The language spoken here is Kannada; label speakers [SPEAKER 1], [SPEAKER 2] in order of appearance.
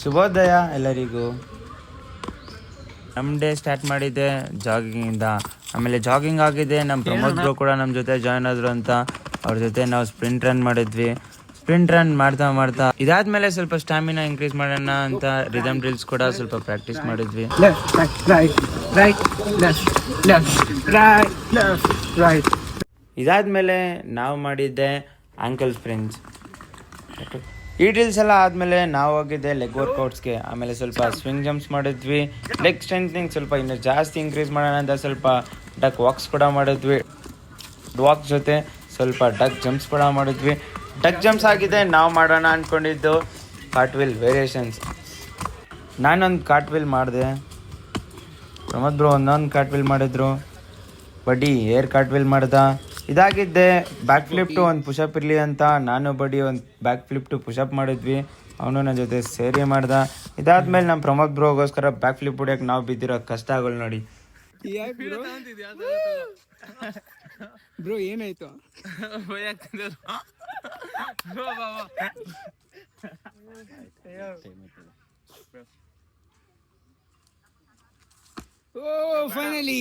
[SPEAKER 1] ಶುಭೋದಯ ಎಲ್ಲರಿಗೂ. ನಮ್ಮ ಡೇ ಸ್ಟಾರ್ಟ್ ಮಾಡಿದ್ದೆ ಜಾಗಿಂಗಿಂದ. ಆಮೇಲೆ ಜಾಗಿಂಗ್ ಆಗಿದೆ. ನಮ್ಮ ಪ್ರಮೋದ್ ಬ್ರೋ ಕೂಡ ನಮ್ಮ ಜೊತೆ ಜಾಯ್ನ್ ಆದರು ಅಂತ ಅವ್ರ ಜೊತೆ ನಾವು ಸ್ಪ್ರಿಂಟ್ ರನ್ ಮಾಡಿದ್ವಿ. ಸ್ಪ್ರಿಂಟ್ ರನ್ ಮಾಡ್ತಾ ಇದಾದ್ಮೇಲೆ ಸ್ವಲ್ಪ ಸ್ಟಾಮಿನಾ ಇನ್ಕ್ರೀಸ್ ಮಾಡೋಣ ಅಂತ ರಿದಮ್ ಡ್ರಿಲ್ಸ್ ಕೂಡ ಸ್ವಲ್ಪ ಪ್ರಾಕ್ಟೀಸ್ ಮಾಡಿದ್ವಿ. ಇದಾದ್ಮೇಲೆ ನಾವು ಮಾಡಿದ್ದೆ ಆಂಕಲ್ ಸ್ಪ್ರಿಂಟ್ಸ್. ಈ ಡ್ರಿಲ್ಸ್ ಎಲ್ಲ ಆದಮೇಲೆ ನಾವು ಹೋಗಿದ್ದೆ ಲೆಗ್ ವರ್ಕೌಟ್ಸ್ಗೆ. ಆಮೇಲೆ ಸ್ವಲ್ಪ ಸ್ವಿಂಗ್ ಜಂಪ್ಸ್ ಮಾಡಿದ್ವಿ. ಲೆಗ್ ಸ್ಟ್ರೆಂತ್ನಿಂಗ್ ಸ್ವಲ್ಪ ಇನ್ನೂ ಜಾಸ್ತಿ ಇನ್ಕ್ರೀಸ್ ಮಾಡೋಣ ಅಂತ ಸ್ವಲ್ಪ ಡಕ್ ವಾಕ್ಸ್ ಕೂಡ ಮಾಡಿದ್ವಿ. ವಾಕ್ಸ್ ಜೊತೆ ಸ್ವಲ್ಪ ಡಕ್ ಜಂಪ್ಸ್ ಕೂಡ ಮಾಡಿದ್ವಿ. ಡಕ್ ಜಂಪ್ಸ್ ಆಗಿದೆ. ನಾವು ಮಾಡೋಣ ಅಂದ್ಕೊಂಡಿದ್ದು ಕಾರ್ಟ್ವಿಲ್ ವೇರಿಯೇಷನ್ಸ್. ನಾನೊಂದು ಕಾರ್ಟ್ವಿಲ್ ಮಾಡಿದೆ, ಪ್ರಮೋದ್ ಬ್ರೋ ಒಂದೊಂದು ಕಾರ್ಟ್ವಿಲ್ ಮಾಡಿದ್ರು, ಬಡ್ಡಿ ಏರ್ ಕಾರ್ಟ್ವಿಲ್ ಮಾಡ್ದ. ಇದಾಗಿದ್ದೆ ಬ್ಯಾಕ್ ಫ್ಲಿಪ್ ಟು ಒಂದು ಪುಷಪ್ ಇರಲಿ ಅಂತ ನಾನು ಬಡ್ಡಿ ಒಂದು ಬ್ಯಾಕ್ ಫ್ಲಿಪ್ ಟು ಪುಷಪ್ ಮಾಡಿದ್ವಿ. ಅವನು ನನ್ನ ಜೊತೆ ಸೇರಿ ಮಾಡ್ದ. ಇದಾದ್ಮೇಲೆ ನಮ್ಮ ಪ್ರಮೋದ್ ಬ್ರೋಗೋಸ್ಕರ ಬ್ಯಾಕ್ ಫ್ಲಿಪ್ ಹೊಡಿಯೋಕೆ ನಾವು ಬಿದ್ದಿರೋ ಕಷ್ಟಗಳು ನೋಡಿ.
[SPEAKER 2] ಬ್ರೋ ಏನಾಯ್ತು? ಓ ಫೈನಲಿ